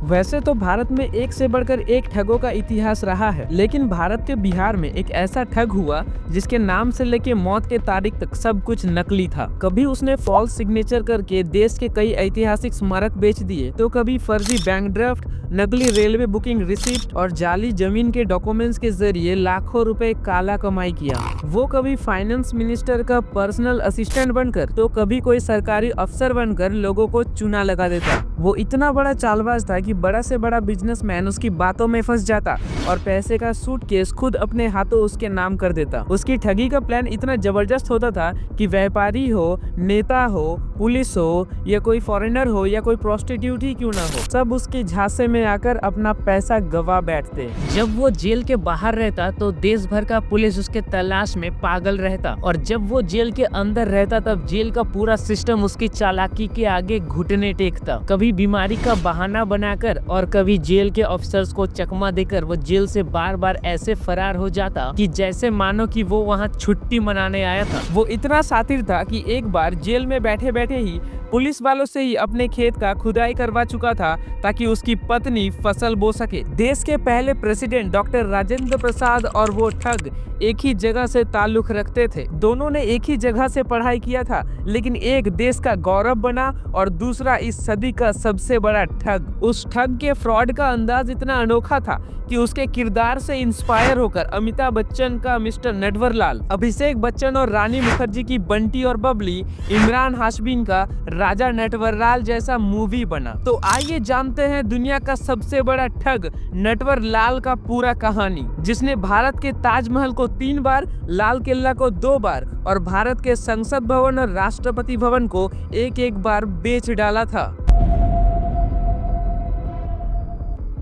वैसे तो भारत में एक से बढ़कर एक ठगों का इतिहास रहा है, लेकिन भारत के बिहार में एक ऐसा ठग हुआ जिसके नाम से लेके मौत के तारीख तक सब कुछ नकली था। कभी उसने फॉल्स सिग्नेचर करके देश के कई ऐतिहासिक स्मारक बेच दिए, तो कभी फर्जी बैंक ड्राफ्ट, नकली रेलवे बुकिंग रिसिप्ट और जाली जमीन के डॉक्यूमेंट्स के जरिए लाखों रुपए काला कमाई किया। वो कभी फाइनेंस मिनिस्टर का पर्सनल असिस्टेंट बनकर, तो कभी कोई सरकारी अफसर बनकर लोगों को चूना लगा देता। वो इतना बड़ा चालबाज था कि बड़ा से बड़ा बिजनेसमैन उसकी बातों में फंस जाता और पैसे का सूटकेस खुद अपने हाथों उसके नाम कर देता। उसकी ठगी का प्लान इतना जबरदस्त होता था कि व्यापारी हो, नेता हो, पुलिस हो या कोई फॉरेनर हो या कोई प्रोस्टिट्यूट ही क्यों ना हो, सब उसके झांसे में आकर अपना पैसा गवा बैठते। जब वो जेल के बाहर रहता तो देश भर का पुलिस उसके तलाश में पागल रहता, और जब वो जेल के अंदर रहता तब जेल का पूरा सिस्टम उसकी चालाकी के आगे घुटने टेकता। कभी बीमारी का बहाना बनाकर और कभी जेल के अफसर्स को चकमा देकर वो जेल से बार बार ऐसे फरार हो जाता कि जैसे मानो कि वो वहाँ छुट्टी मनाने आया था। वो इतना शातिर था कि एक बार जेल में बैठे बैठे ही पुलिस वालों से ही अपने खेत का खुदाई करवा चुका था ताकि उसकी पत्नी फसल बो सके। देश के पहले प्रेसिडेंट डॉक्टर राजेंद्र प्रसाद और वो ठग एक ही जगह से ताल्लुक रखते थे। दोनों ने एक ही जगह से पढ़ाई किया था, लेकिन एक देश का गौरव बना और दूसरा इस सदी का सबसे बड़ा ठग। उस ठग के फ्रॉड का अंदाज इतना अनोखा था कि उसके किरदार से इंस्पायर होकर अमिताभ बच्चन का मिस्टर नटवरलाल, अभिषेक बच्चन और रानी मुखर्जी की बंटी और बबली, इमरान हाशमी का राजा नटवरलाल जैसा मूवी बना। तो आइए जानते हैं दुनिया का सबसे बड़ा ठग नटवरलाल का पूरा कहानी, जिसने भारत के ताजमहल को 3 बार, लाल किला को 2 बार और भारत के संसद भवन और राष्ट्रपति भवन को एक बार बेच डाला था।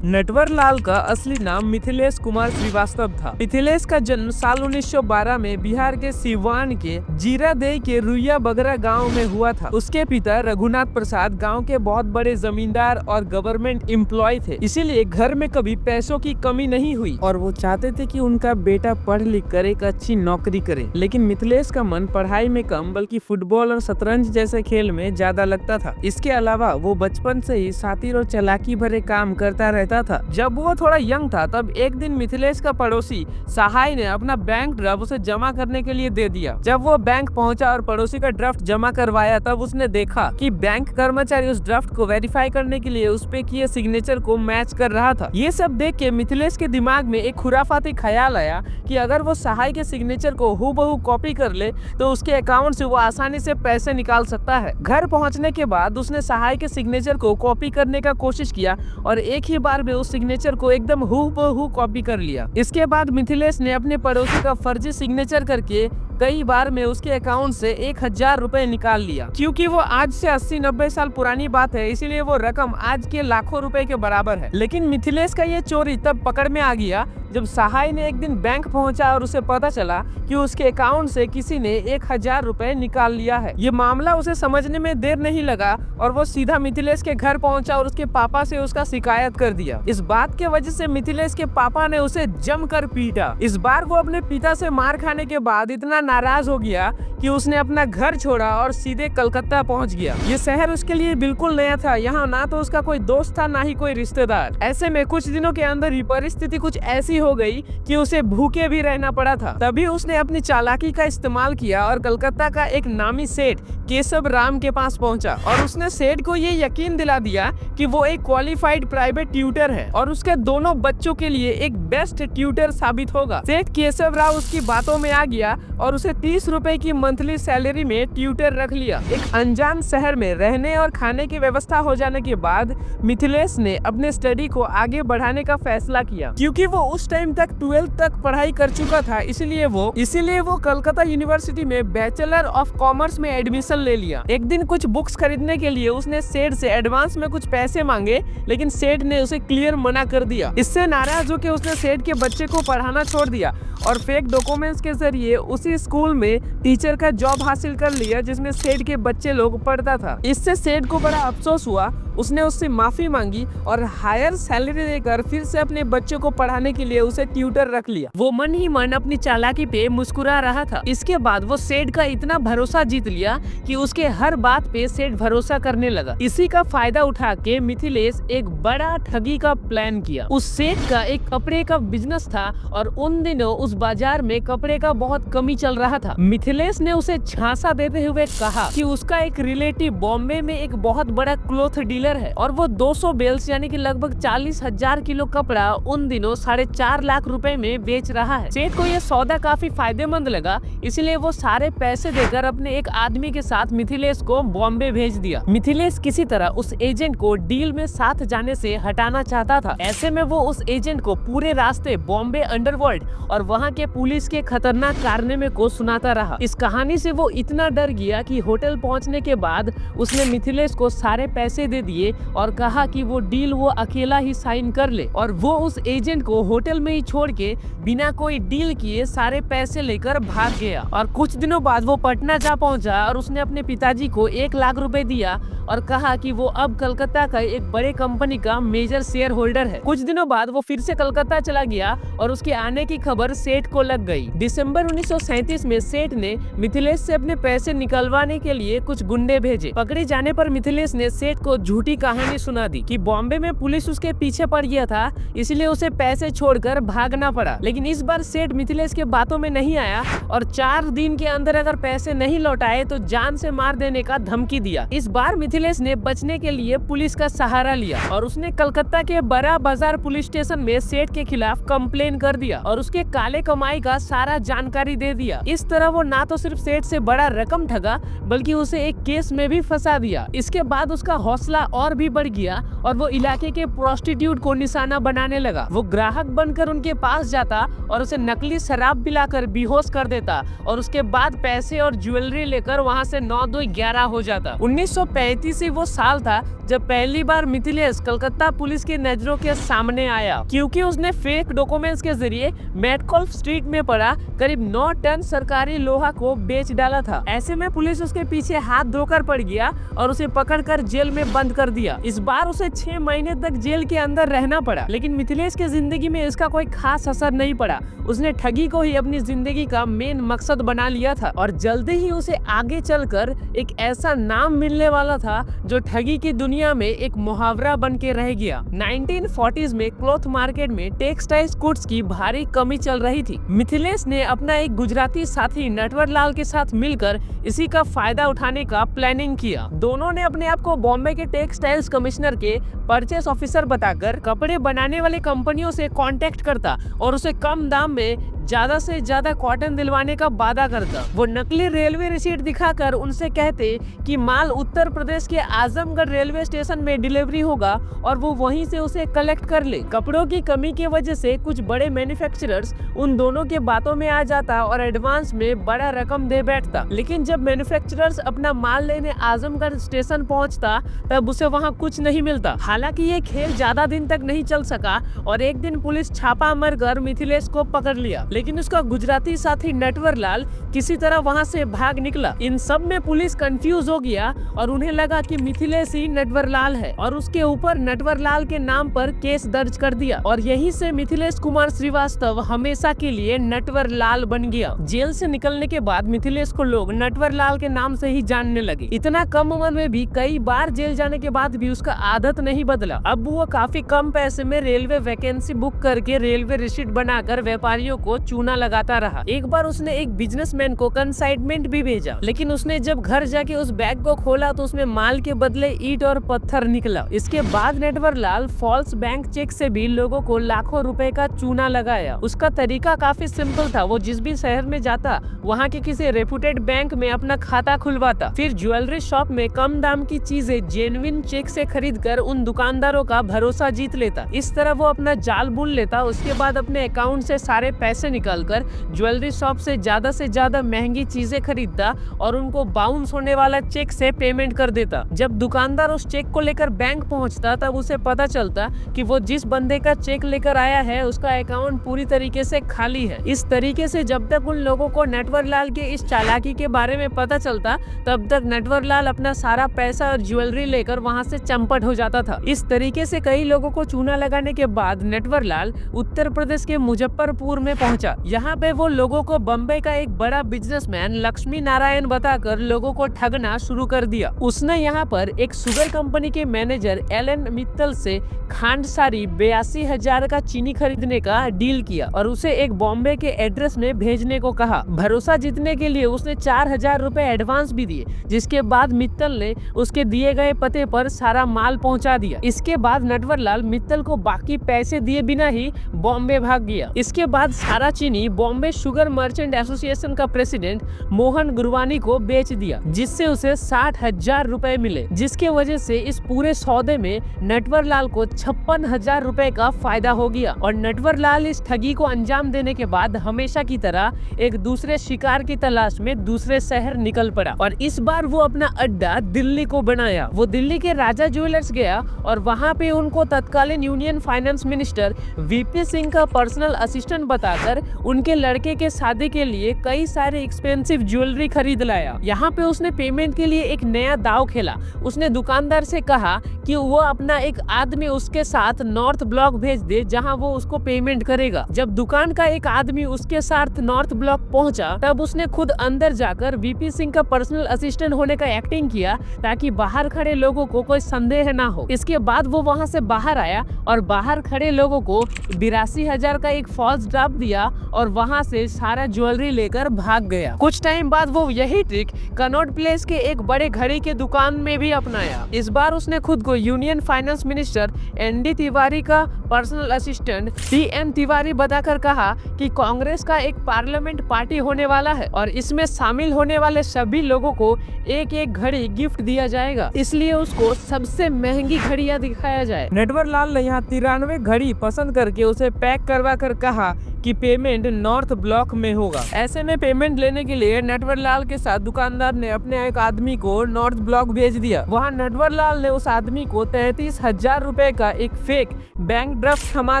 नटवरलाल का असली नाम मिथिलेश कुमार श्रीवास्तव था। मिथिलेश का जन्म साल 1912 में बिहार के सिवान के जीरादेई के रुइया बगरा गांव में हुआ था। उसके पिता रघुनाथ प्रसाद गांव के बहुत बड़े जमींदार और गवर्नमेंट एम्प्लॉय थे, इसीलिए घर में कभी पैसों की कमी नहीं हुई और वो चाहते थे कि उनका बेटा पढ़ लिख कर एक अच्छी नौकरी करे। लेकिन मिथिलेश का मन पढ़ाई में कम बल्कि फुटबॉल और शतरंज जैसे खेल में ज्यादा लगता था। इसके अलावा वो बचपन से ही शातिर और चालाकी भरे काम करता रहता था। जब वो थोड़ा यंग था तब एक दिन मिथिलेश का पड़ोसी सहाय ने अपना बैंक ड्राफ्ट उसे जमा करने के लिए दे दिया। जब वो बैंक पहुंचा और पड़ोसी का ड्राफ्ट जमा करवाया तब उसने देखा कि बैंक कर्मचारी उस ड्राफ्ट को वेरीफाई करने के लिए उस पे किए सिग्नेचर को मैच कर रहा था। ये सब देख के मिथिलेश के दिमाग में एक खुराफाती ख्याल आया कि अगर वो सहाय के सिग्नेचर को हूबहू कॉपी कर ले तो उसके अकाउंट से वो आसानी से पैसे निकाल सकता है। घर पहुंचने के बाद उसने सहाय के सिग्नेचर को कॉपी करने का कोशिश किया और एक ही बार में उस सिग्नेचर को एकदम हूबहू कॉपी कर लिया। इसके बाद मिथिलेश ने अपने पड़ोसी का फर्जी सिग्नेचर करके कई बार में उसके अकाउंट से 1000 रुपए निकाल लिया। क्योंकि वो आज से 80-90 साल पुरानी बात है, इसीलिए वो रकम आज के लाखों रुपए के बराबर है। लेकिन मिथिलेश का ये चोरी तब पकड़ में आ गया जब सहाय ने एक दिन बैंक पहुंचा और उसे पता चला कि उसके अकाउंट से किसी ने 1000 रुपए निकाल लिया है। ये मामला उसे समझने में देर नहीं लगा और वो सीधा मिथिलेश के घर पहुंचा और उसके पापा से उसका शिकायत कर दिया। इस बात के वजह से मिथिलेश के पापा ने उसे जमकर पीटा। इस बार वो अपने पिता से मार खाने के बाद इतना नाराज हो गया कि उसने अपना घर छोड़ा और सीधे कलकत्ता पहुंच गया। ये शहर उसके लिए बिल्कुल नया था। यहाँ ना तो उसका कोई दोस्त था, ना ही कोई रिश्तेदार। ऐसे में कुछ दिनों के अंदर ही परिस्थिति कुछ ऐसी हो गई कि उसे भूखे भी रहना पड़ा था। तभी उसने अपनी चालाकी का इस्तेमाल किया और कलकत्ता का एक नामी सेठ केशव राम के पास पहुंचा और उसने सेठ को ये यकीन दिला दिया कि वो एक क्वालिफाइड प्राइवेट ट्यूटर है और उसके दोनों बच्चों के लिए एक बेस्ट ट्यूटर साबित होगा। सेठ केशव राव उसकी बातों में आ गया और उसे 30 रुपए की मंथली सैलरी में ट्यूटर रख लिया। एक अनजान शहर में रहने और खाने की व्यवस्था हो जाने के बाद मिथिलेश ने अपने स्टडी को आगे बढ़ाने का फैसला किया। क्योंकि वो उस टाइम तक 12th तक पढ़ाई कर चुका था, इसीलिए वो कलकत्ता यूनिवर्सिटी में बैचलर ऑफ कॉमर्स में एडमिशन ले लिया। एक दिन कुछ बुक्स खरीदने के लिए उसने सेठ से एडवांस में कुछ पैसे मांगे, लेकिन सेठ ने उसे क्लियर मना कर दिया। इससे नाराज होकर उसने सेठ के बच्चे को पढ़ाना छोड़ दिया और फेक डॉक्यूमेंट्स के जरिए उसी स्कूल में टीचर का जॉब हासिल कर लिया जिसमें सेठ के बच्चे लोग पढ़ता था। इससे सेठ को बड़ा अफसोस हुआ उसने उससे माफी मांगी और हायर सैलरी देकर फिर से अपने बच्चों को पढ़ाने के लिए उसे ट्यूटर रख लिया। वो मन ही मन अपनी चालाकी पे मुस्कुरा रहा था। इसके बाद वो सेठ का इतना भरोसा जीत लिया कि उसके हर बात पे सेठ भरोसा करने लगा। इसी का फायदा उठा के मिथिलेश एक बड़ा ठगी का प्लान किया। उस सेठ का एक कपड़े का बिजनेस था और उन दिनों उस बाजार में कपड़े का बहुत कमी चल रहा था। मिथिलेश ने उसे झांसा देते हुए कहा कि उसका एक रिलेटिव बॉम्बे में एक बहुत बड़ा क्लॉथ डीलर है और वो 200 बेल्स यानी कि लगभग 40,000 किलो कपड़ा उन दिनों 4.5 लाख रुपए में बेच रहा है। सेठ को यह सौदा काफी फायदेमंद लगा, इसलिए वो सारे पैसे देकर अपने एक आदमी के साथ मिथिलेश को बॉम्बे भेज दिया। मिथिलेश किसी तरह उस एजेंट को डील में साथ जाने से हटाना चाहता था। ऐसे में वो उस एजेंट को पूरे रास्ते बॉम्बे अंडरवर्ल्ड और वहाँ के पुलिस के खतरनाक कारनामे को सुनाता रहा। इस कहानी से वो इतना डर गया कि होटल पहुँचने के बाद उसने मिथिलेश को सारे पैसे दे दिए और कहा कि वो डील वो अकेला ही साइन कर ले, और वो उस एजेंट को होटल में ही छोड़ के बिना कोई डील किए सारे पैसे लेकर भाग गया। और कुछ दिनों बाद वो पटना जा पहुंचा और उसने अपने पिताजी को 1 लाख रुपए दिया और कहा कि वो अब कलकत्ता का एक बड़े कंपनी का मेजर शेयर होल्डर है। कुछ दिनों बाद वो फिर से कलकत्ता चला गया और उसके आने की खबर सेठ को लग गई। दिसंबर 1937 में सेठ ने मिथिलेश से अपने पैसे निकलवाने के लिए कुछ गुंडे भेजे। पकड़े जाने पर मिथिलेश ने सेठ को झूठी कहानी सुना दी कि बॉम्बे में पुलिस उसके पीछे पड़ गया था, इसलिए उसे पैसे छोड़कर भागना पड़ा। लेकिन इस बार सेठ मिथिलेश के बातों में नहीं आया और 4 दिन के अंदर अगर पैसे नहीं लौटाए तो जान से मार देने का धमकी दिया। इस बार मिथिलेश ने बचने के लिए पुलिस का सहारा लिया और उसने कलकत्ता के बड़ा बाजार पुलिस स्टेशन में सेठ के खिलाफ कंप्लेन कर दिया और उसके काले कमाई का सारा जानकारी दे दिया। इस तरह वो ना तो सिर्फ सेठ से बड़ा रकम ठगा बल्कि उसे एक केस में भी फंसा दिया। इसके बाद उसका हौसला और भी बढ़ गया और वो इलाके के प्रोस्टिट्यूट को निशाना बनाने लगा। वो ग्राहक बनकर उनके पास जाता और उसे नकली शराब पिलाकर बेहोश कर देता और उसके बाद पैसे और ज्वेलरी लेकर वहां से 9-2-11 हो जाता। 1935 ही वो साल था जब पहली बार मिथिलेश कलकत्ता पुलिस की नजरों के सामने आया, क्योंकि उसने फेक डॉक्यूमेंट्स के जरिए मेटकॉल्फ स्ट्रीट में पड़ा करीब 9 टन सरकारी लोहा को बेच डाला था। ऐसे में पुलिस उसके पीछे हाथ धोकर पड़ गया और उसे पकड़कर जेल में बंद कर दिया। इस बार उसे 6 महीने तक जेल के अंदर रहना पड़ा, लेकिन मिथिलेश की जिंदगी में इसका कोई खास असर नहीं पड़ा। उसने ठगी को ही अपनी जिंदगी का मेन मकसद बना लिया था और जल्दी ही उसे आगे चलकर एक ऐसा नाम मिलने वाला था जो ठगी की दुनिया में एक मुहावरा बन के रह गया। 1940s में क्लॉथ मार्केट में टेक्सटाइल गुड्स की भारी कमी चल रही थी। मिथिलेश ने अपना एक गुजराती साथी नटवर लाल के साथ मिलकर इसी का फायदा उठाने का प्लानिंग किया। दोनों ने अपने आप को बॉम्बे के टेक्सटाइल्स कमिश्नर के परचेस ऑफिसर बताकर कपड़े बनाने वाले कंपनियों से कांटेक्ट करता और उसे कम दाम में ज्यादा से ज्यादा कॉटन दिलवाने का वादा करता। वो नकली रेलवे रिसीट दिखाकर उनसे कहते कि माल उत्तर प्रदेश के आजमगढ़ रेलवे स्टेशन में डिलीवरी होगा और वो वहीं से उसे कलेक्ट कर ले। कपड़ों की कमी की वजह से कुछ बड़े मैन्युफैक्चरर्स उन दोनों के बातों में आ जाता और एडवांस में बड़ा रकम दे बैठता, लेकिन जब मैन्युफैक्चरर्स अपना माल लेने आजमगढ़ स्टेशन पहुंचता तब उसे वहां कुछ नहीं मिलता। हालांकि ये खेल ज्यादा दिन तक नहीं चल सका और एक दिन पुलिस छापा मारकर मिथिलेश को पकड़ लिया, लेकिन उसका गुजराती साथी नटवर लाल किसी तरह वहां से भाग निकला। इन सब में पुलिस कंफ्यूज हो गया और उन्हें लगा कि मिथिलेश ही नटवर लाल है और उसके ऊपर नटवर लाल के नाम पर केस दर्ज कर दिया और यहीं से मिथिलेश कुमार श्रीवास्तव हमेशा के लिए नटवर लाल बन गया। जेल से निकलने के बाद मिथिलेश को लोग नटवर लाल के नाम से ही जानने लगे। इतना कम उम्र में भी कई बार जेल जाने के बाद भी उसका आदत नहीं बदला। अब वो काफी कम पैसे में रेलवे वैकेंसी बुक करके रेलवे रिसीट बनाकर व्यापारियों को चूना लगाता रहा। एक बार उसने एक बिजनेसमैन को कंसाइनमेंट भी भेजा, लेकिन उसने जब घर जाके उस बैग को खोला तो उसमें माल के बदले ईंट और पत्थर निकला। इसके बाद Natwar Lal false bank cheque से भी लोगों को लाखों रुपए का चूना लगाया। उसका तरीका काफी सिंपल था। वो जिस भी शहर में जाता वहाँ के किसी रेपुटेड बैंक में अपना खाता खुलवाता, फिर ज्वेलरी शॉप में कम दाम की चीजें जेन्युइन चेक से खरीद कर उन दुकानदारों का भरोसा जीत लेता। इस तरह वो अपना जाल बुन लेता। उसके बाद अपने अकाउंट से सारे पैसे निकलकर ज्वेलरी शॉप से ज्यादा महंगी चीजें खरीदता और उनको बाउंस होने वाला चेक से पेमेंट कर देता। जब दुकानदार उस चेक को लेकर बैंक पहुंचता तब उसे पता चलता कि वो जिस बंदे का चेक लेकर आया है उसका अकाउंट पूरी तरीके से खाली है। इस तरीके से जब तक उन लोगों को नटवरलाल के इस चालाकी के बारे में पता चलता तब तक नटवरलाल अपना सारा पैसा और ज्वेलरी लेकर वहां से चंपट हो जाता था। इस तरीके से कई लोगों को चूना लगाने के बाद नटवरलाल उत्तर प्रदेश के मुजफ्फरपुर में पहुंचा। यहाँ पे वो लोगों को बम्बई का एक बड़ा बिजनेसमैन लक्ष्मी नारायण बताकर लोगों को ठगना शुरू कर दिया। उसने यहाँ पर एक शुगर कंपनी के मैनेजर एलन मित्तल से खांडसारी 82,000 का चीनी खरीदने का डील किया और उसे एक बॉम्बे के एड्रेस में भेजने को कहा। भरोसा जीतने के लिए उसने 4,000 रुपए एडवांस भी दिए, जिसके बाद मित्तल ने उसके दिए गए पते पर सारा माल पहुंचा दिया। इसके बाद नटवरलाल मित्तल को बाकी पैसे दिए बिना ही बॉम्बे भाग गया। इसके बाद सारा चीनी बॉम्बे शुगर मर्चेंट एसोसिएशन का प्रेसिडेंट मोहन गुरवानी को बेच दिया, जिससे उसे 60,000 रुपए मिले, जिसके वजह से इस पूरे सौदे में नटवरलाल को 56,000 रुपए का फायदा हो गया। और नटवरलाल इस ठगी को अंजाम देने के बाद हमेशा की तरह एक दूसरे शिकार की तलाश में दूसरे शहर निकल पड़ा और इस बार वो अपना अड्डा दिल्ली को बनाया। वो दिल्ली के राजा ज्वेलर्स गया और वहाँ पे उनको तत्कालीन union finance minister VP Singh का पर्सनल असिस्टेंट बताकर उनके लड़के के शादी के लिए कई सारे एक्सपेंसिव ज्वेलरी खरीद लाया। यहाँ पे उसने पेमेंट के लिए एक नया दाव खेला। उसने दुकानदार से कहा कि वो अपना एक आदमी उसके साथ नॉर्थ ब्लॉक भेज दे जहाँ वो उसको पेमेंट करेगा। जब दुकान का एक आदमी उसके साथ नॉर्थ ब्लॉक पहुंचा तब उसने खुद अंदर जाकर वीपी सिंह का पर्सनल असिस्टेंट होने का एक्टिंग किया ताकि बाहर खड़े लोगों को कोई संदेह ना हो। इसके बाद वो वहां से बाहर आया और बाहर खड़े लोगों को 82,000 का एक फॉल्स ड्राफ्ट दिया और वहां से सारा ज्वेलरी लेकर भाग गया। कुछ टाइम बाद वो यही ट्रिक कनॉट प्लेस के एक बड़े घड़ी के दुकान में भी अपनाया। इस बार उसने खुद को union finance minister ND Tiwari का पर्सनल असिस्टेंट टीएन तिवारी बताकर कहा कि कांग्रेस का एक पार्लियामेंट पार्टी होने वाला है और इसमें शामिल होने वाले सभी लोगों को एक एक घड़ी गिफ्ट दिया जाएगा, इसलिए उसको सबसे महंगी घड़ियां दिखाया जाए। नटवरलाल ने यहाँ 93 घड़ी पसंद करके उसे पैक करवा कर कहा कि पेमेंट नॉर्थ ब्लॉक में होगा। ऐसे में पेमेंट लेने के लिए नटवरलाल के साथ दुकानदार ने अपने एक आदमी को नॉर्थ ब्लॉक भेज दिया। वहाँ नटवरलाल ने उस आदमी को 33,000 रुपए का एक फेक बैंक ड्राफ्ट थमा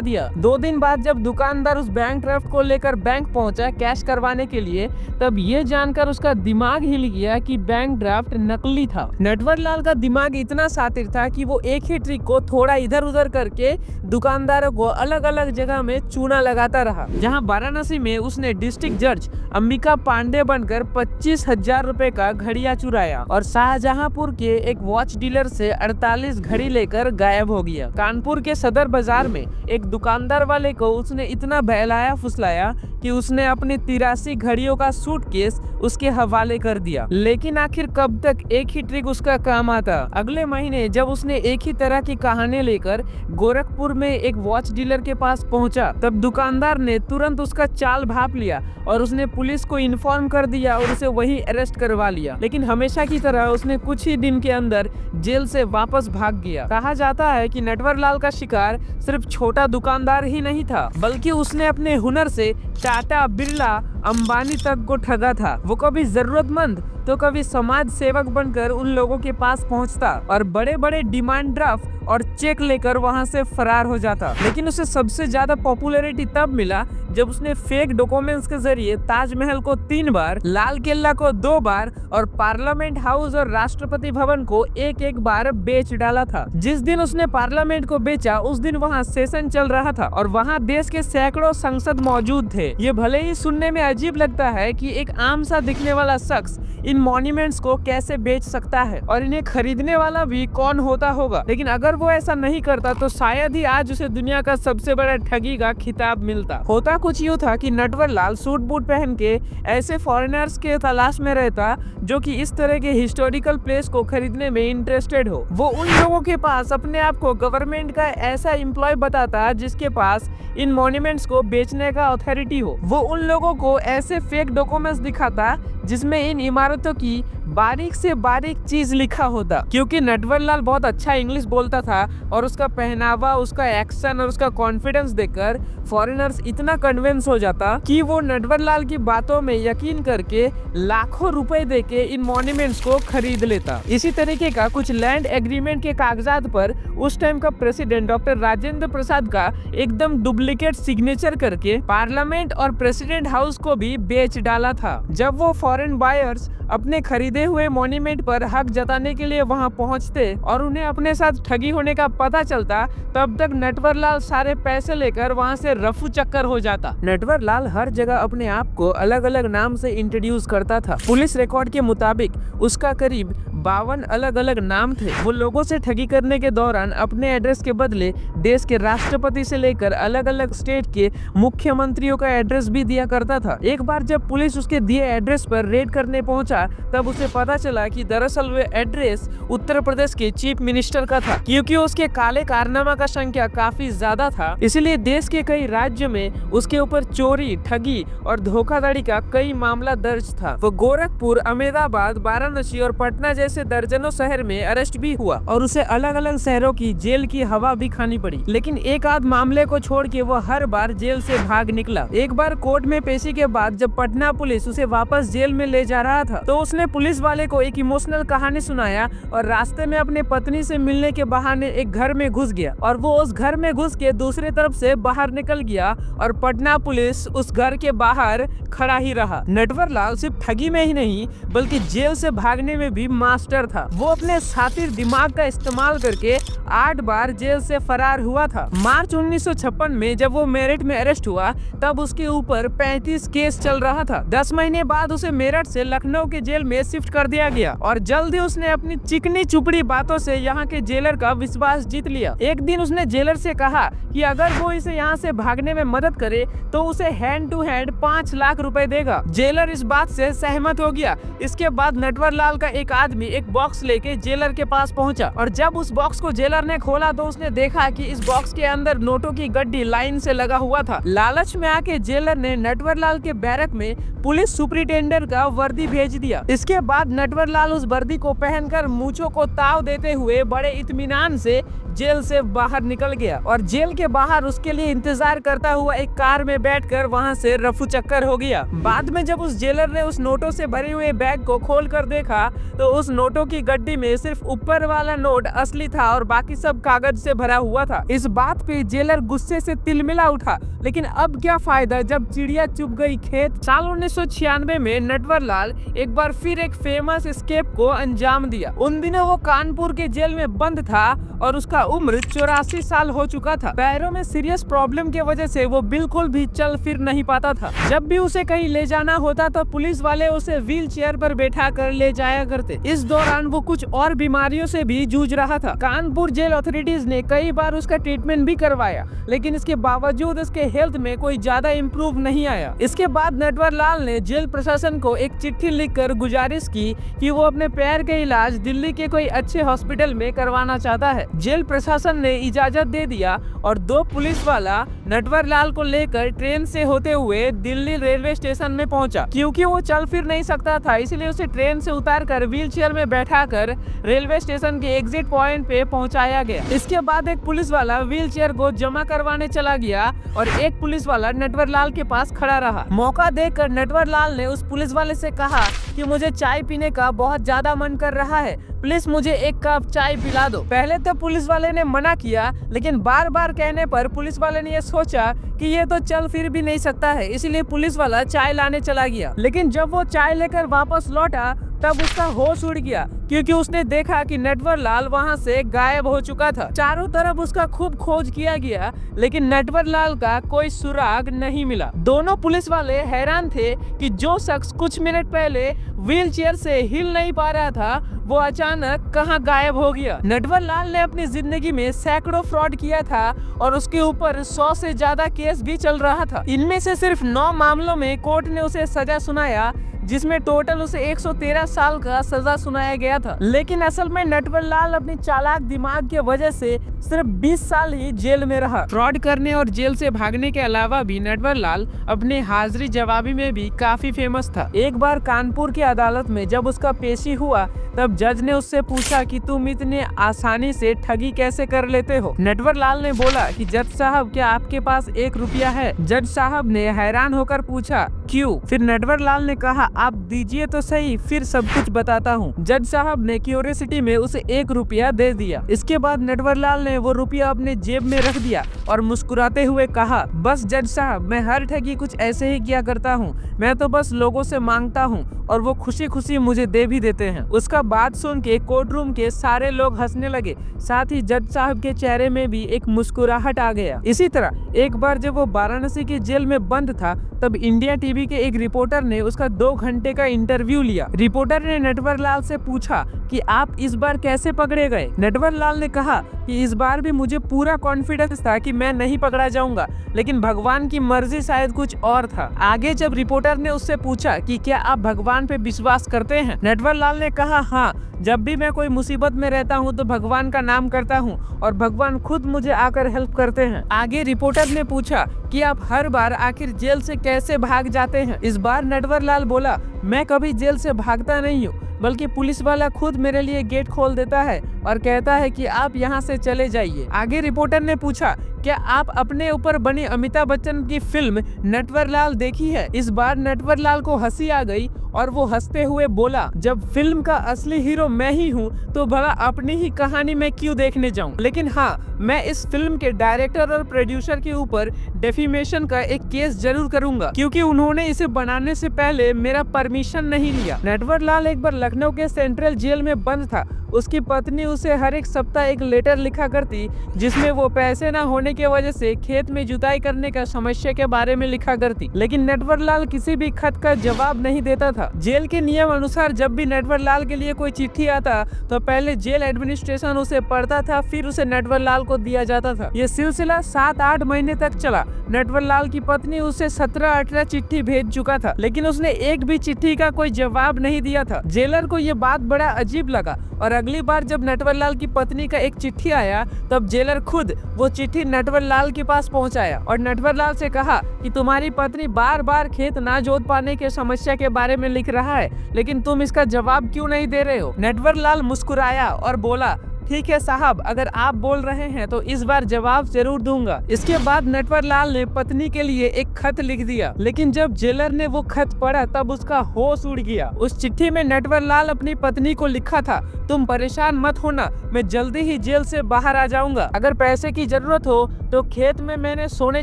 दिया। 2 दिन बाद जब दुकानदार उस बैंक ड्राफ्ट को लेकर बैंक पहुंचा कैश करवाने के लिए, तब ये जानकर उसका दिमाग हिल गया कि बैंक ड्राफ्ट नकली था। नटवरलाल का दिमाग इतना शातिर था कि वो एक ही ट्रिक को थोड़ा इधर उधर करके दुकानदारों को अलग अलग जगह में चूना लगाता रहा। जहां वाराणसी में उसने डिस्ट्रिक्ट जज अंबिका पांडे बनकर 25,000 रुपए का घड़िया चुराया और शाहजहांपुर के एक वॉच डीलर से 48 घड़ी लेकर गायब हो गया। कानपुर के सदर बाजार में एक दुकानदार वाले को उसने इतना बहलाया फुसलाया कि उसने अपनी 83 घड़ियों का सूटकेस उसके हवाले कर दिया। लेकिन आखिर कब तक एक ही ट्रिक उसका काम आता। अगले महीने जब उसने एक ही तरह की कहानी लेकर गोरखपुर में एक वॉच डीलर के पास पहुंचा, तब दुकानदार ने तुरंत उसका चाल भाप लिया और उसने पुलिस को इन्फॉर्म कर दिया और उसे वही अरेस्ट करवा लिया। लेकिन हमेशा की तरह उसने कुछ ही दिन के अंदर जेल से वापस भाग गया। कहा जाता है कि नटवरलाल का शिकार सिर्फ छोटा दुकानदार ही नहीं था, बल्कि उसने अपने हुनर से टाटा, बिरला, अंबानी तक को ठगा था। वो कभी जरूरतमंद तो कभी समाज सेवक बनकर उन लोगों के पास पहुंचता और बड़े बड़े डिमांड ड्राफ्ट और चेक लेकर वहां से फरार हो जाता। लेकिन उसे सबसे ज्यादा पॉपुलैरिटी तब मिला जब उसने फेक डॉक्यूमेंट्स के जरिए ताजमहल को 3 बार, लाल किला को 2 बार और पार्लियामेंट हाउस और राष्ट्रपति भवन को एक बार बेच डाला था। जिस दिन उसने पार्लियामेंट को बेचा उस दिन वहाँ सेशन चल रहा था और वहाँ देश के सैकड़ों सांसद मौजूद थे। ये भले ही सुनने में अजीब लगता है कि एक आम सा दिखने वाला शख्स इन मॉन्यूमेंट्स को कैसे बेच सकता है और इन्हें खरीदने वाला भी कौन होता होगा। लेकिन अगर वो ऐसा नहीं करता तो शायद ही आज उसे दुनिया का सबसे बड़ा ठगी का खिताब मिलता। होता कुछ यूँ था कि नटवरलाल सूट बूट पहन के ऐसे फॉरेनर्स के तलाश में रहता जो कि इस तरह के हिस्टोरिकल प्लेस को खरीदने में इंटरेस्टेड हो। वो उन लोगों के पास अपने आप को गवर्नमेंट का ऐसा एम्प्लॉय बताता जिसके पास इन मॉन्यूमेंट्स को बेचने का अथॉरिटी हो। वो उन लोगों को ऐसे फेक डॉक्यूमेंट्स दिखाता जिसमें इन इमारतों इमारतों की बारीक से बारीक चीज लिखा होता, क्योंकि नटवरलाल बहुत अच्छा इंग्लिश बोलता था और उसका पहनावा, उसका एक्शन और उसका कॉन्फिडेंस देखकर फॉरेनर्स इतना कन्विंस हो जाता कि वो नटवरलाल की बातों में यकीन करके लाखों रुपए देके इन मॉन्यूमेंट्स को खरीद लेता। इसी तरीके का कुछ लैंड एग्रीमेंट के कागजात पर उस टाइम का प्रेसिडेंट डॉक्टर राजेंद्र प्रसाद का एकदम डुप्लीकेट सिग्नेचर करके पार्लियामेंट और प्रेसिडेंट हाउस को भी बेच डाला था। जब वो फॉरेन बायर्स अपने खरीदे हुए मॉन्यूमेंट पर हक जताने के लिए वहां पहुंचते और उन्हें अपने साथ ठगी होने का पता चलता, तब तक नटवरलाल सारे पैसे लेकर वहां से रफू चक्कर हो जाता। नटवरलाल हर जगह अपने आप को अलग अलग नाम से इंट्रोड्यूस करता था। पुलिस रिकॉर्ड के मुताबिक उसका करीब 52 अलग अलग नाम थे। वो लोगों से ठगी करने के दौरान अपने एड्रेस के बदले देश के राष्ट्रपति से लेकर अलग अलग स्टेट के मुख्यमंत्रियों का एड्रेस भी दिया करता था। एक बार जब पुलिस उसके दिए एड्रेस पर रेड करने पहुंचा, तब उसे पता चला कि दरअसल वे एड्रेस उत्तर प्रदेश के चीफ मिनिस्टर का था। क्योंकि उसके काले कारनामा का संख्या काफी ज्यादा था, इसलिए देश के कई राज्यों में उसके ऊपर चोरी, ठगी और धोखाधड़ी का कई मामला दर्ज था। वो गोरखपुर, अहमदाबाद, वाराणसी और पटना जैसे दर्जनों शहर में अरेस्ट भी हुआ और उसे अलग अलग शहरों की जेल की हवा भी खानी पड़ी। लेकिन एक आध मामले को छोड़ के वो हर बार जेल से भाग निकला। एक बार कोर्ट में पेशी के बाद जब पटना पुलिस उसे वापस जेल में ले जा रहा था, तो उसने पुलिस वाले को एक इमोशनल कहानी सुनाया और रास्ते में अपने पत्नी से मिलने के बहाने एक घर में घुस गया और वो उस घर में घुस के दूसरी तरफ से बाहर निकल गया और पटना पुलिस उस घर के बाहर खड़ा ही रहा। नटवरलाल सिर्फ ठगी में ही नहीं बल्कि जेल से भागने में भी मास्टर था। वो अपने शातिर दिमाग का इस्तेमाल करके 8 बार जेल से फरार हुआ था। मार्च 1956 में जब वो मेरठ में अरेस्ट हुआ, तब उसके ऊपर 35 केस चल रहा था। 10 महीने बाद उसे मेरठ से लखनऊ के जेल में शिफ्ट कर दिया गया और जल्द ही उसने अपनी चिकनी चुपड़ी बातों से यहाँ के जेलर का विश्वास जीत लिया। एक दिन उसने जेलर से कहा कि अगर वो इसे यहाँ से भागने में मदद करे तो उसे हैंड टू हैंड 5 लाख रुपए देगा। जेलर इस बात से सहमत हो गया। इसके बाद नटवरलाल का एक आदमी एक बॉक्स लेके जेलर के पास पहुंचा और जब उस बॉक्स को जेलर ने खोला तो उसने देखा कि इस बॉक्स के अंदर नोटों की गड्डी लाइन से लगा हुआ था। लालच में आके जेलर ने नटवरलाल के बैरक में पुलिस सुपरिटेंडेंट का वर्दी भेज दिया। इसके बाद नटवरलाल उस वर्दी को पहनकर मूंछों को ताव देते हुए बड़े इत्मीनान से जेल से बाहर निकल गया और जेल के बाहर उसके लिए इंतजार करता हुआ एक कार में बैठकर वहां से रफू चक्कर हो गया। बाद में जब उस जेलर ने उस नोटों से भरे हुए बैग को खोल कर देखा तो उस नोटों की गड्डी में सिर्फ ऊपर वाला नोट असली था और बाकी सब कागज से भरा हुआ था। इस बात पे जेलर गुस्से से तिलमिला उठा, लेकिन अब क्या फायदा जब चिड़िया चुप गई खेत। साल 1996 में नटवरलाल एक बार फिर एक फेमस एस्केप को अंजाम दिया। उन दिनों वो कानपुर के जेल में बंद था और उसका उम्र 84 साल हो चुका था। पैरों में सीरियस प्रॉब्लम की वजह से वो बिल्कुल भी चल फिर नहीं पाता था। जब भी उसे कहीं ले जाना होता तो पुलिस वाले उसे व्हील चेयर पर बैठा कर ले जाया करते। इस दौरान वो कुछ और बीमारियों से भी जूझ रहा था। कानपुर जेल अथॉरिटीज ने कई बार उसका ट्रीटमेंट भी करवाया, लेकिन इसके बावजूद उसके हेल्थ में कोई ज्यादा इम्प्रूव नहीं आया। इसके बाद नटवरलाल ने जेल प्रशासन को एक चिट्ठी लिखकर गुजारिश की कि वो अपने पैर के इलाज दिल्ली के कोई अच्छे हॉस्पिटल में करवाना चाहता है। जेल प्रशासन ने इजाजत दे दिया और 2 पुलिस वाला नटवरलाल को लेकर ट्रेन से होते हुए दिल्ली रेलवे स्टेशन में पहुंचा। क्योंकि वो चल फिर नहीं सकता था, इसलिए उसे ट्रेन से उतारकर व्हील चेयर में बैठाकर रेलवे स्टेशन के एग्जिट पॉइंट पे पहुंचाया गया। इसके बाद एक पुलिस वाला व्हील चेयर को जमा करवाने चला गया और एक पुलिस वाला नटवरलाल के पास खड़ा रहा। मौका देखकर नटवरलाल ने उस पुलिस वाले से कहा कि मुझे चाय पीने का बहुत ज्यादा मन कर रहा है, प्लीज मुझे एक कप चाय पिला दो। पहले तो पुलिस वाले ने मना किया, लेकिन बार बार कहने पर पुलिस वाले ने यह सोचा कि ये तो चल फिर भी नहीं सकता है, इसलिए पुलिस वाला चाय लाने चला गया। लेकिन जब वो चाय लेकर वापस लौटा तब उसका होश उड़ गया, क्योंकि उसने देखा कि नटवरलाल वहां से गायब हो चुका था। चारों तरफ उसका खूब खोज किया गया, लेकिन नटवरलाल का कोई सुराग नहीं मिला। दोनों पुलिस वाले हैरान थे कि जो शख्स कुछ मिनट पहले व्हील चेयर से हिल नहीं पा रहा था वो अचानक कहां गायब हो गया। नटवरलाल ने अपनी जिंदगी में सैकड़ों फ्रॉड किया था और उसके ऊपर 100 से ज्यादा केस भी चल रहा था। इनमें से सिर्फ 9 मामलों में कोर्ट ने उसे सजा सुनाया, जिसमें टोटल उसे 113 साल का सजा सुनाया गया था। लेकिन असल में नटवर लाल अपनी चालाक दिमाग की वजह से सिर्फ 20 साल ही जेल में रहा। फ्रॉड करने और जेल से भागने के अलावा भी नटवर लाल अपने हाजिरी जवाबी में भी काफी फेमस था। एक बार कानपुर की अदालत में जब उसका पेशी हुआ तब जज ने उससे पूछा कि तुम इतने आसानी से ठगी कैसे कर लेते हो। नटवर लाल ने बोला कि जज साहब क्या आपके पास 1 रुपया है। जज साहब ने हैरान होकर पूछा क्यों। फिर नटवर लाल ने कहा आप दीजिए तो सही, फिर सब कुछ बताता हूँ। जज साहब ने क्यूरियोसिटी में उसे 1 रुपया दे दिया। इसके बाद नटवर लाल ने वो रुपया अपने जेब में रख दिया और मुस्कुराते हुए कहा बस जज साहब, मैं हर ठगी कुछ ऐसे ही किया करता हूँ। मैं तो बस लोगों से मांगता हूँ और वो खुशी खुशी मुझे दे भी देते हैं। उसका बात सुन के कोर्ट रूम के सारे लोग हंसने लगे, साथ ही जज साहब के चेहरे में भी एक मुस्कुराहट आ गया। इसी तरह एक बार जब वो वाराणसी की जेल में बंद था तब इंडिया टीवी के एक रिपोर्टर ने उसका 2 घंटे का इंटरव्यू लिया। रिपोर्टर ने नटवर लाल से पूछा कि आप इस बार कैसे पकड़े गए। नटवर लाल ने कहा कि इस बार भी मुझे पूरा कॉन्फिडेंस था कि मैं नहीं पकड़ा जाऊंगा, लेकिन भगवान की मर्जी शायद कुछ और था। आगे जब रिपोर्टर ने उससे पूछा कि क्या आप भगवान पे विश्वास करते हैं, नटवर लाल ने कहा हाँ, जब भी मैं कोई मुसीबत में रहता हूँ तो भगवान का नाम करता हूँ और भगवान खुद मुझे आकर हेल्प करते हैं। आगे रिपोर्टर ने पूछा कि आप हर बार आखिर जेल से कैसे भाग जाते हैं। इस बार नटवर लाल बोला मैं कभी जेल से भागता नहीं हूँ, बल्कि पुलिस वाला खुद मेरे लिए गेट खोल देता है और कहता है कि आप यहाँ से चले जाइए। आगे रिपोर्टर ने पूछा क्या आप अपने ऊपर बनी अमिताभ बच्चन की फिल्म नटवर लाल देखी है। इस बार नटवर लाल को हंसी आ गई और वो हंसते हुए बोला जब फिल्म का असली हीरो मैं ही हूँ तो भला अपनी ही कहानी में क्यों देखने जाऊँ। लेकिन हाँ, मैं इस फिल्म के डायरेक्टर और प्रोड्यूसर के ऊपर डेफिमेशन का एक केस जरूर करूंगा, क्योंकि उन्होंने इसे बनाने से पहले मेरा परमिशन नहीं लिया। नटवर लाल एक बार लखनऊ के सेंट्रल जेल में बंद था। उसकी पत्नी उसे हर एक सप्ताह एक लेटर लिखा करती जिसमें वो पैसे न होने की वजह से खेत में जुताई करने का समस्या के बारे में लिखा करती, लेकिन नटवर लाल किसी भी खत का जवाब नहीं देता था। जेल के नियम अनुसार जब भी नटवर लाल के लिए कोई चिट्ठी आता तो पहले जेल एडमिनिस्ट्रेशन उसे पढ़ता था, फिर उसे नटवर लाल को दिया जाता था। ये सिलसिला 7-8 महीने तक चला। नटवर लाल की पत्नी उसे 17-18 चिट्ठी भेज चुका था, लेकिन उसने एक भी चिट्ठी का कोई जवाब नहीं दिया था। जेलर को ये बात बड़ा अजीब लगा और अगली बार जब नटवर लाल की पत्नी का एक चिट्ठी आया तब जेलर खुद वो चिट्ठी नटवर लाल के पास पहुंचाया और नटवर लाल से कहा कि तुम्हारी पत्नी बार बार खेत ना जोत पाने के समस्या के बारे में लिख रहा है, लेकिन तुम इसका जवाब क्यों नहीं दे रहे हो। नटवर लाल मुस्कुराया और बोला ठीक है साहब, अगर आप बोल रहे हैं तो इस बार जवाब जरूर दूंगा। इसके बाद नटवर लाल ने पत्नी के लिए एक खत लिख दिया, लेकिन जब जेलर ने वो खत पढ़ा तब उसका होश उड़ गया। उस चिट्ठी में नटवर लाल अपनी पत्नी को लिखा था तुम परेशान मत होना, मैं जल्दी ही जेल से बाहर आ जाऊंगा। अगर पैसे की जरूरत हो तो खेत में मैंने सोने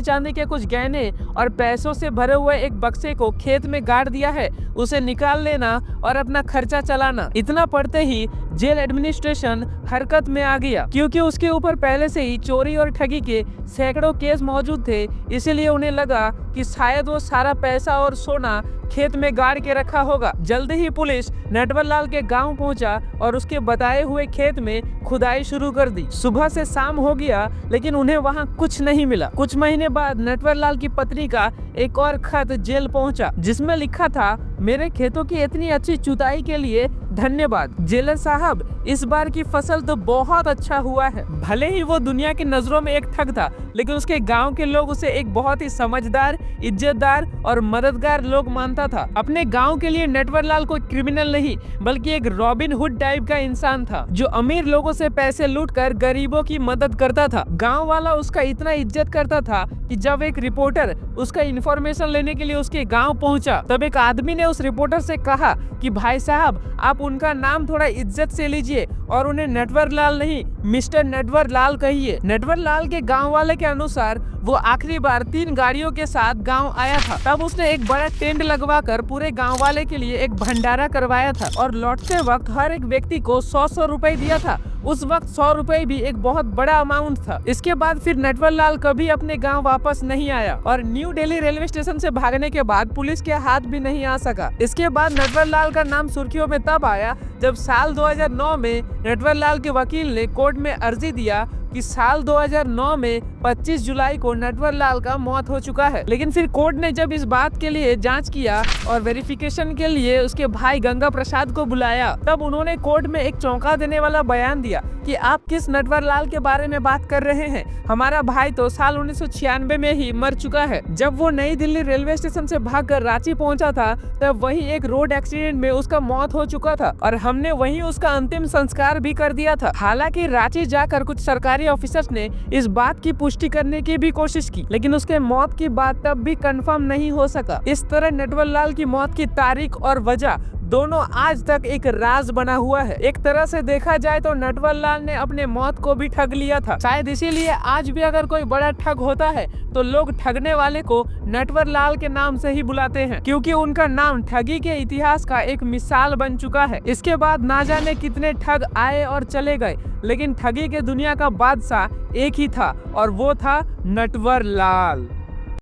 चांदी के कुछ गहने और पैसों से भरे हुए एक बक्से को खेत में गाड़ दिया है, उसे निकाल लेना और अपना खर्चा चलाना। इतना पढ़ते ही जेल एडमिनिस्ट्रेशन हरकत में आ गया, क्योंकि उसके ऊपर पहले से ही चोरी और ठगी के सैकड़ों केस मौजूद थे। इसीलिए उन्हें लगा कि शायद वो सारा पैसा और सोना खेत में गाड़ के रखा होगा। जल्दी ही पुलिस नटवर लाल के गांव पहुंचा और उसके बताए हुए खेत में खुदाई शुरू कर दी। सुबह से शाम हो गया लेकिन उन्हें वहां कुछ नहीं मिला। कुछ महीने बाद नटवर लाल की पत्नी का एक और खत जेल पहुंचा जिसमें लिखा था मेरे खेतों की इतनी अच्छी जुताई के लिए धन्यवाद। जेलर साहब, इस बार की फसल तो बहुत अच्छा हुआ है। भले ही वो दुनिया की नजरों में एक ठग था, लेकिन उसके गांव के लोग उसे एक बहुत ही समझदार, इज्जतदार और मददगार लोग मानता था। अपने गांव के लिए नटवर लाल कोई क्रिमिनल नहीं बल्कि एक रॉबिन हुड टाइप का इंसान था जो अमीर लोगों से पैसे लूटकर गरीबों की मदद करता था। गांव वाला उसका इतना इज्जत करता था कि जब एक रिपोर्टर उसका इंफॉर्मेशन लेने के लिए उसके गांव पहुंचा तब एक आदमी ने उस रिपोर्टर से कहा कि भाई साहब, आप उनका नाम थोड़ा इज्जत से लीजिए और उन्हें नटवर लाल नहीं मिस्टर नटवर लाल कहिए। नटवर लाल के गांव वाले के अनुसार वो आखिरी बार 3 गाड़ियों के साथ गांव आया था। तब उसने एक बड़ा टेंट लगवाकर पूरे गांव वाले के लिए एक भंडारा करवाया था और लौटते वक्त हर एक व्यक्ति को 100-100 रुपए दिया था। उस वक्त 100 रुपए भी एक बहुत बड़ा अमाउंट था। इसके बाद फिर नटवर लाल कभी अपने गांव वापस नहीं आया और न्यू दिल्ली रेलवे स्टेशन से भागने के बाद पुलिस के हाथ भी नहीं आ सका। इसके बाद नटवर लाल का नाम सुर्खियों में तब आया जब साल 2009 में नटवर लाल के वकील ने कोर्ट में अर्जी दिया कि साल 2009 में 25 जुलाई को नटवर लाल का मौत हो चुका है। लेकिन फिर कोर्ट ने जब इस बात के लिए जांच किया और वेरिफिकेशन के लिए उसके भाई गंगा प्रसाद को बुलाया, तब उन्होंने कोर्ट में एक चौंका देने वाला बयान दिया कि आप किस नटवर लाल के बारे में बात कर रहे हैं, हमारा भाई तो साल 1996 में ही मर चुका है। जब वो नई दिल्ली रेलवे स्टेशन से भागकर रांची पहुंचा था, तब वही एक रोड एक्सीडेंट में उसका मौत हो चुका था और हमने वहीं उसका अंतिम संस्कार भी कर दिया था। हालांकि रांची जाकर कुछ सरकारी ऑफिसर्स ने इस बात की पुष्टि करने की भी कोशिश की, लेकिन उसके मौत की बात तब भी कंफर्म नहीं हो सका। इस तरह नटवर लाल की मौत की तारीख और वजह दोनों आज तक एक राज बना हुआ है। एक तरह से देखा जाए तो नटवर लाल ने अपने मौत को भी ठग लिया था। शायद इसीलिए आज भी अगर कोई बड़ा ठग होता है तो लोग ठगने वाले को नटवर लाल के नाम से ही बुलाते हैं, क्योंकि उनका नाम ठगी के इतिहास का एक मिसाल बन चुका है। इसके बाद ना जाने कितने ठग आए और चले गए, लेकिन ठगी के दुनिया का बादशाह एक ही था और वो था नटवर लाल।